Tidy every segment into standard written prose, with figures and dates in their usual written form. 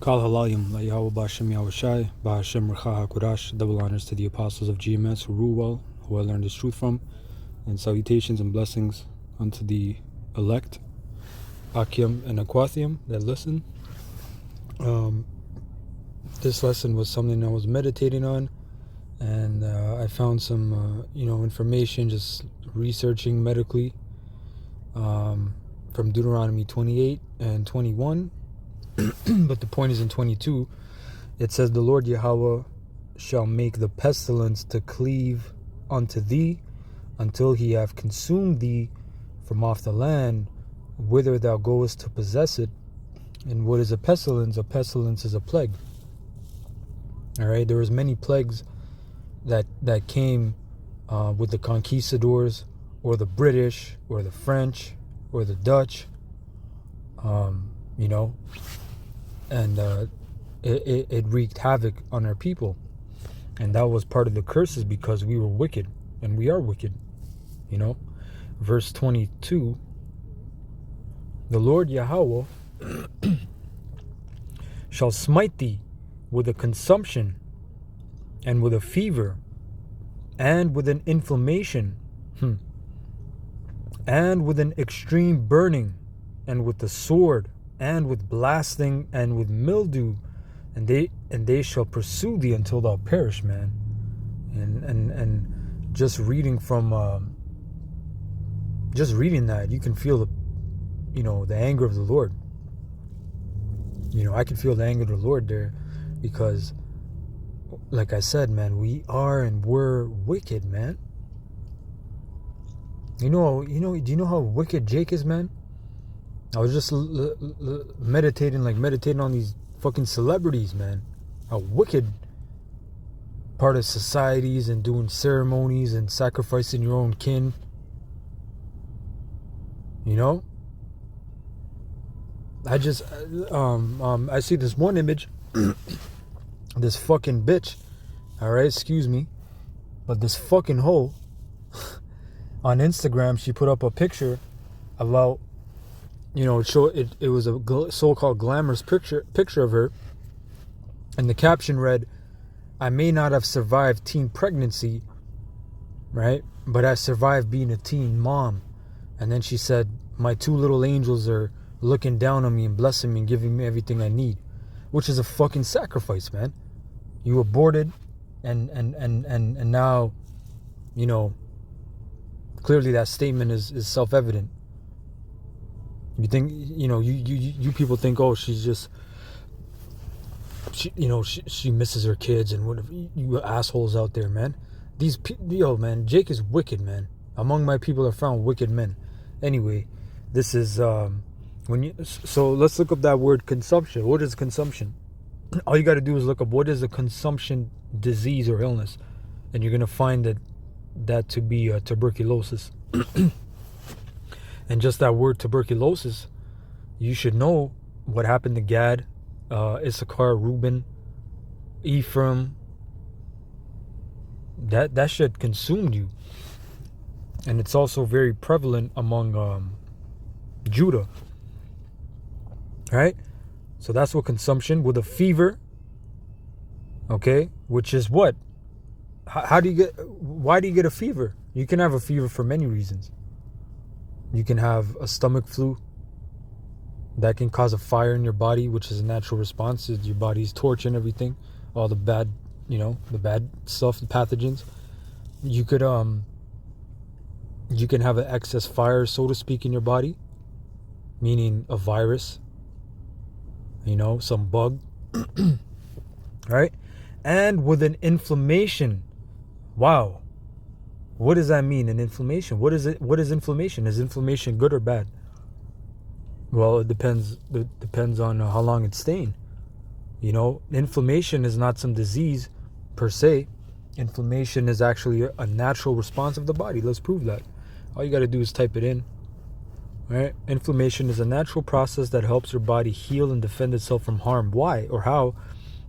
Kal Halalim, La Yahweh Bashem Yahushai, Bahashem Recha HaKodash, double honors to the apostles of GMS who rule well, who I learned this truth from, and salutations and blessings unto the elect, Akim and Aquathium, that listen. This lesson was something I was meditating on, and I found some, information just researching medically from Deuteronomy 28 and 21. But the point is in 22, it says, the Lord Yahweh shall make the pestilence to cleave unto thee until he have consumed thee from off the land whither thou goest to possess it. And what is a pestilence? A pestilence is a plague. All right, there was many plagues that came with the conquistadors, or the British, or the French, or the Dutch, and it wreaked havoc on our people. And that was part of the curses because we were wicked, and we are wicked. Verse 22, the Lord Yahweh shall smite thee with a consumption, and with a fever, and with an inflammation, and with an extreme burning, and with the sword, and with blasting, and with mildew, and they shall pursue thee until thou perish, man. And just reading from just reading that, you can feel the anger of the Lord. I can feel the anger of the Lord there, because like I said, man, we are and were wicked, man. Do you know how wicked Jake is, man? I was just meditating on these fucking celebrities, man. How wicked part of societies, and doing ceremonies and sacrificing your own kin. I just I see this one image. This fucking bitch, alright, excuse me, but this fucking hoe on Instagram, she put up a picture about, it was a so-called glamorous picture of her, and the caption read, I may not have survived teen pregnancy, right, but I survived being a teen mom. And then she said, my two little angels are looking down on me and blessing me and giving me everything I need, which is a fucking sacrifice, man. You aborted, and now, clearly that statement is self-evident. You think, you people think, oh, she's just, she misses her kids, and whatever. You assholes out there, man. Man, Jake is wicked, man. Among my people are found wicked men. Anyway, this is so let's look up that word consumption. What is consumption? All you got to do is look up what is a consumption disease or illness, and you're gonna find that to be tuberculosis. And just that word tuberculosis, you should know what happened to Gad, Issachar, Reuben, Ephraim. That shit consumed you. And it's also very prevalent among Judah. Right? So that's what consumption, with a fever. Okay? Which is what? Why do you get a fever? You can have a fever for many reasons. You can have a stomach flu. That can cause a fire in your body, which is a natural response. Your body's torching everything. All the bad, the bad stuff, the pathogens. You can have an excess fire, so to speak, in your body, meaning a virus, some bug, right? And with an inflammation. Wow. What does that mean, an inflammation? What is it? What is inflammation? Is inflammation good or bad? Well, it depends. It depends on how long it's staying. Inflammation is not some disease per se. Inflammation is actually a natural response of the body. Let's prove that. All you got to do is type it in. Right? Inflammation is a natural process that helps your body heal and defend itself from harm. Why or how?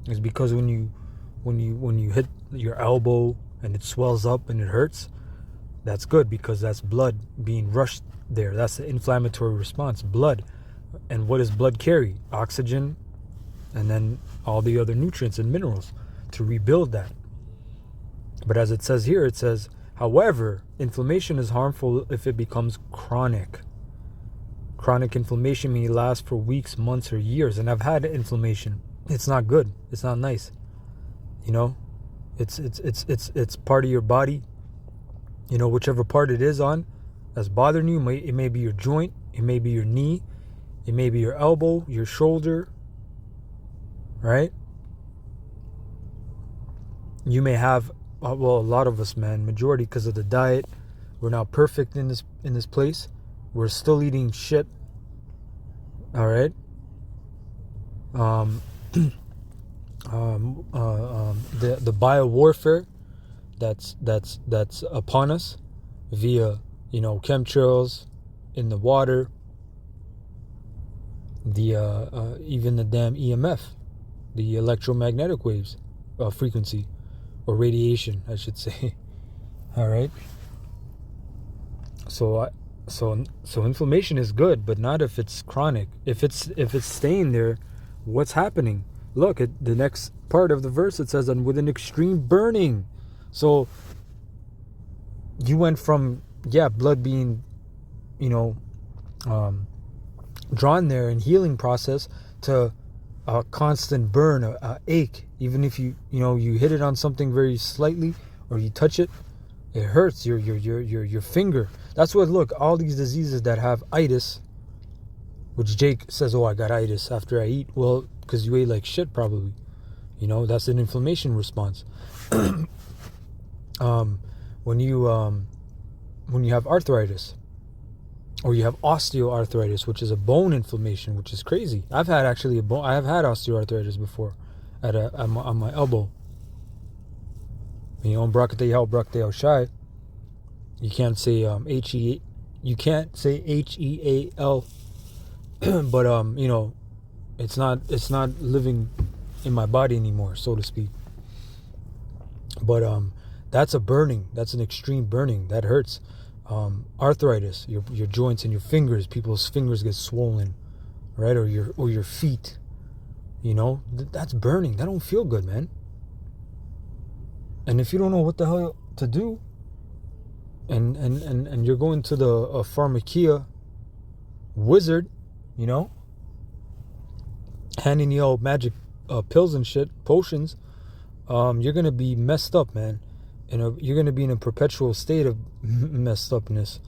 Is because when you hit your elbow and it swells up and it hurts, that's good, because that's blood being rushed there. That's the inflammatory response. Blood. And what does blood carry? Oxygen and then all the other nutrients and minerals to rebuild that. But as it says here, it says, however, inflammation is harmful if it becomes chronic. Chronic inflammation may last for weeks, months, or years. And I've had inflammation. It's not good. It's not nice. You know, it's part of your body. You know, whichever part it is on that's bothering you. It may be your joint. It may be your knee. It may be your elbow, your shoulder. Right? You may have, well, a lot of us, man, majority, because of the diet. We're not perfect in this place. We're still eating shit. All right. The bio warfare that's upon us via, you know, chemtrails in the water, the even the damn EMF, the electromagnetic waves, frequency, or radiation, I should say. All right. So inflammation is good, but not if it's chronic. If it's staying there, what's happening? Look at the next part of the verse. It says, "And with an extreme burning." So you went from blood being, you know, drawn there in healing process to a constant burn, a ache. Even if you hit it on something very slightly or you touch it, it hurts your finger. That's what, look, all these diseases that have itis, which Jake says, oh, I got itis after I eat. Well, because you ate like shit probably. You know, that's an inflammation response. When you have arthritis, or you have osteoarthritis, which is a bone inflammation, which is crazy. I have had osteoarthritis before on my elbow. You know, Brakatei Shai. You can't say HEAL, but you know, it's not living in my body anymore, so to speak. But that's a burning. That's an extreme burning. That hurts. Arthritis, your joints and your fingers. People's fingers get swollen, right? Or your feet. You know, that's burning. That don't feel good, man. And if you don't know what the hell to do, and you're going to the pharmacia wizard, you know, handing you all magic pills and shit, potions, you're gonna be messed up, man. You're gonna be in a perpetual state of messed upness.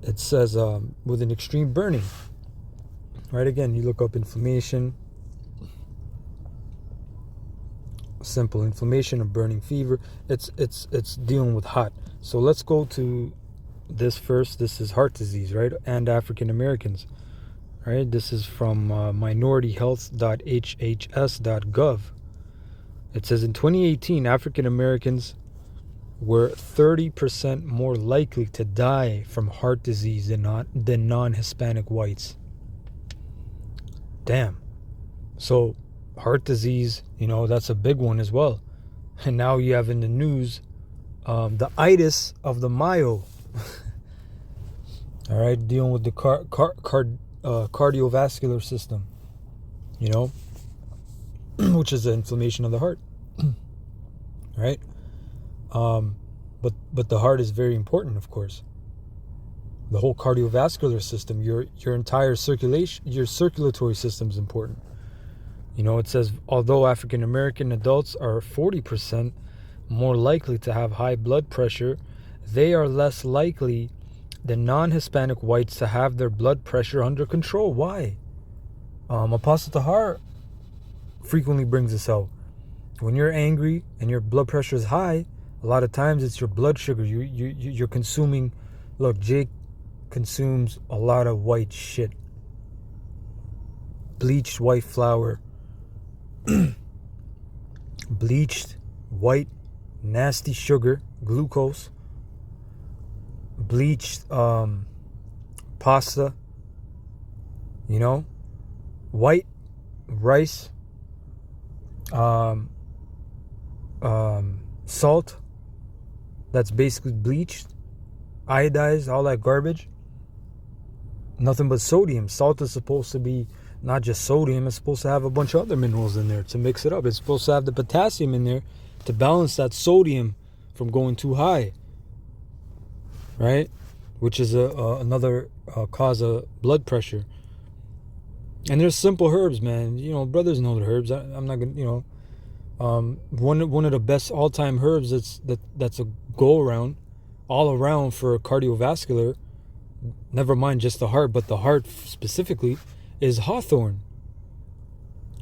It says with an extreme burning, right? Again, you look up inflammation. Simple inflammation or burning fever. It's dealing with hot. So let's go to this first. This is heart disease, right? And African Americans, right? This is from minorityhealth.hhs.gov. It says in 2018, African Americans were 30% more likely to die from heart disease than non-Hispanic whites. Damn. So heart disease, you know, that's a big one as well. And now you have in the news the itis of the Mayo. All right, dealing with the cardiovascular system, you know, which is the inflammation of the heart. Right? But the heart is very important, of course. The whole cardiovascular system, your entire circulation, your circulatory system is important. You know, it says, although African American adults are 40% more likely to have high blood pressure, they are less likely than non-Hispanic whites to have their blood pressure under control. Why? Apostle Tahar frequently brings this out. When you're angry and your blood pressure is high, a lot of times it's your blood sugar. You're consuming. Look, Jake consumes a lot of white shit, bleached white flour, bleached white nasty sugar, glucose, bleached pasta, you know, white rice, salt that's basically bleached, iodized, all that garbage. Nothing but sodium. Salt is supposed to be not just sodium. It's supposed to have a bunch of other minerals in there to mix it up. It's supposed to have the potassium in there to balance that sodium from going too high, right? Which is another cause of blood pressure. And there's simple herbs, man. You know, brothers know the herbs. I'm not gonna, you know, one of the best all-time herbs that's a go around, all around for cardiovascular. Never mind just the heart, but the heart specifically is hawthorn.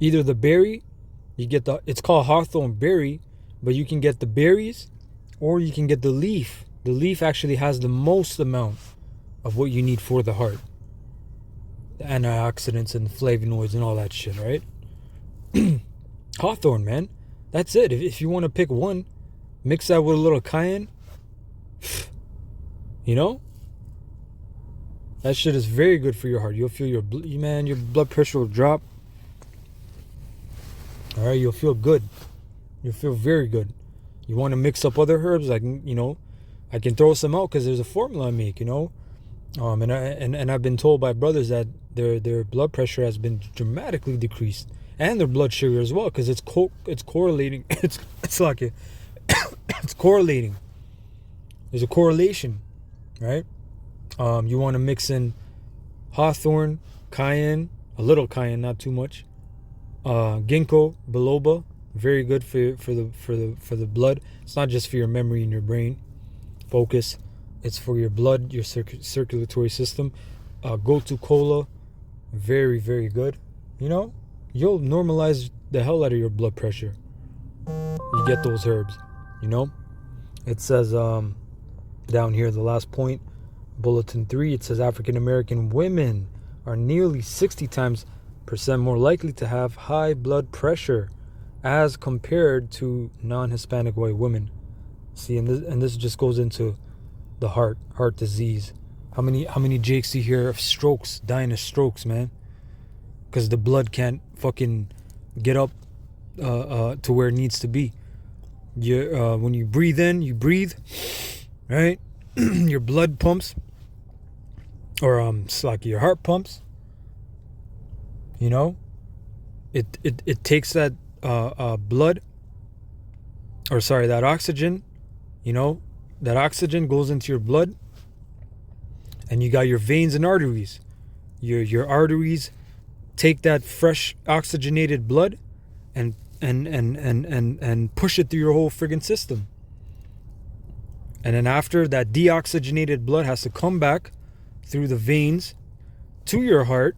Either the berry, it's called hawthorn berry, but you can get the berries, or you can get the leaf. The leaf actually has the most amount of what you need for the heart. The antioxidants and the flavonoids and all that shit, right? Hawthorn, man. That's it. If you want to pick one, mix that with a little cayenne. You know? That shit is very good for your heart. You'll feel your blood pressure will drop. All right, you'll feel good. You'll feel very good. You want to mix up other herbs, I can throw some out because there's a formula I make, you know. And I've been told by brothers that their blood pressure has been dramatically decreased, and their blood sugar as well, because it's correlating. It's like it's correlating. There's a correlation, right? You want to mix in hawthorn, cayenne, a little cayenne, not too much. Ginkgo biloba, very good for the blood. It's not just for your memory and your brain focus. It's for your blood, your circulatory system. Gotu kola, very, very good. You know, you'll normalize the hell out of your blood pressure. You get those herbs, you know. It says down here, the last point, bulletin 3, it says African American women are nearly 60% more likely to have high blood pressure as compared to non-Hispanic white women. See, and this just goes into the heart disease. How many Jakes do you hear of strokes, dying of strokes, man? Because the blood can't fucking get up to where it needs to be. When you breathe in, you breathe, right? Your blood pumps, or it's like your heart pumps. You know, it takes that blood, or sorry, that oxygen. You know, that oxygen goes into your blood, and you got your veins and arteries. Your arteries take that fresh oxygenated blood and push it through your whole friggin' system. And then after that, deoxygenated blood has to come back through the veins to your heart,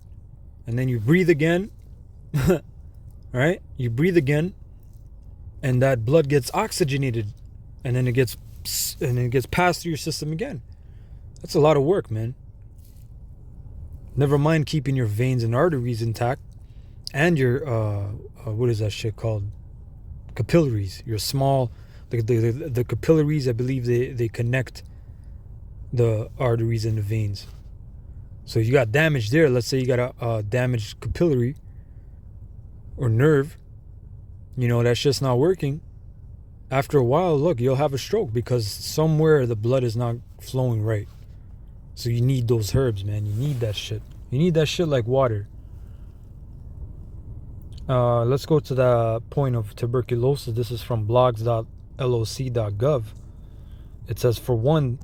and then you breathe again. Right? You breathe again, and that blood gets oxygenated, and then it gets passed through your system again. That's a lot of work, man. Never mind keeping your veins and arteries intact, and your what is that shit called? Capillaries. Your small, the capillaries. I believe they connect the arteries and the veins. So you got damage there. Let's say you got a damaged capillary or nerve. You know, that's just not working. After a while, look, you'll have a stroke because somewhere the blood is not flowing right. So you need those herbs, man. You need that shit. You need that shit like water. Let's go to the point of tuberculosis. This is from blogs.loc.gov. It says, for one,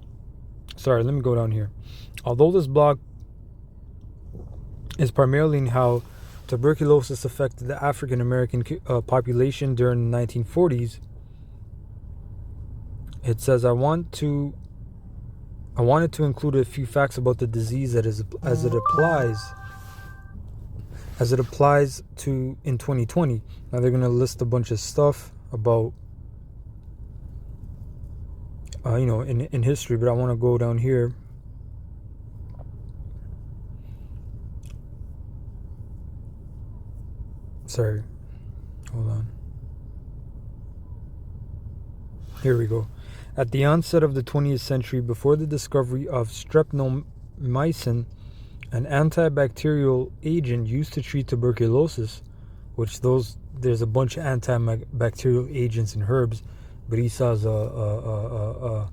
sorry, let me go down here. Although this blog is primarily in how tuberculosis affected the African American population during the 1940s, it says, I wanted to include a few facts about the disease as it applies to in 2020. Now they're gonna list a bunch of stuff about in history, but I want to go down here. Sorry, hold on. Here we go. At the onset of the 20th century, before the discovery of streptomycin, an antibacterial agent used to treat tuberculosis, which there's a bunch of antibacterial agents in herbs, but Esau's a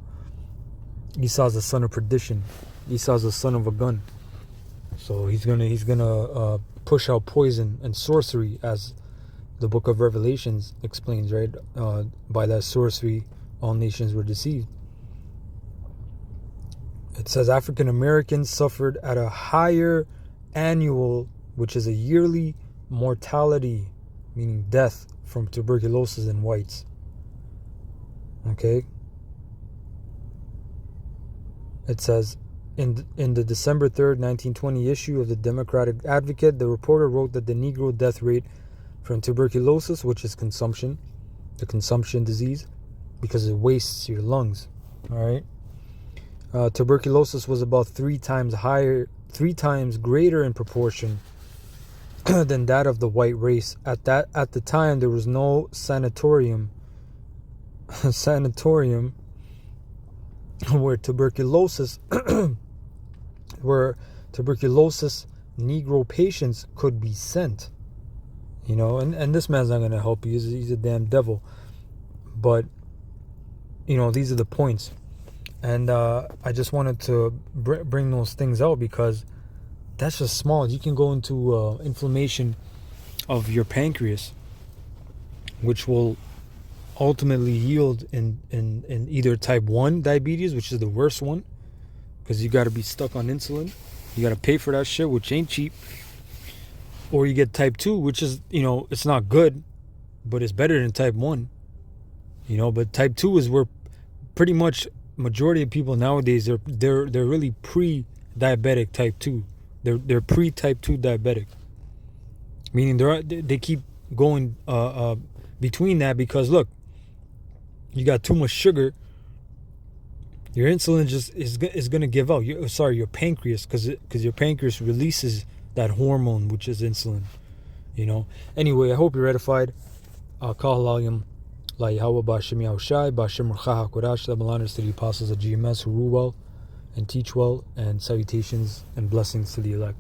son of perdition. Esau's a son of a gun. So he's gonna push out poison and sorcery, as the book of Revelations explains, right? By that sorcery, all nations were deceived. It says African Americans suffered at a higher annual, which is a yearly, mortality, meaning death, from tuberculosis than whites. Okay? It says, in the December 3rd, 1920 issue of the Democratic Advocate, the reporter wrote that the Negro death rate from tuberculosis, which is consumption, the consumption disease, because it wastes your lungs, all right? Tuberculosis was about 3 times greater in proportion than that of the white race. At the time, there was no sanatorium where tuberculosis Negro patients could be sent. You know, and this man's not going to help you. He's a damn devil. But, you know, these are the points. And I just wanted to bring those things out because that's just small. You can go into inflammation of your pancreas, which will ultimately yield in either type 1 diabetes, which is the worst one, because you got to be stuck on insulin. You got to pay for that shit, which ain't cheap. Or you get type 2, which is, you know, it's not good, but it's better than type 1. You know, but type 2 is where pretty much majority of people nowadays they're really pre-diabetic type 2. They're pre-type 2 diabetic. Meaning they keep going between that because look, you got too much sugar. Your insulin just is going to give out. Your pancreas, because your pancreas releases that hormone, which is insulin. You know. Anyway, I hope you're edified. Kahalayim La Yahweh Bashim Yahushai Bashim Rachaha Kodash. The honors to the apostles of GMS who rule well and teach well, and salutations and blessings to the elect.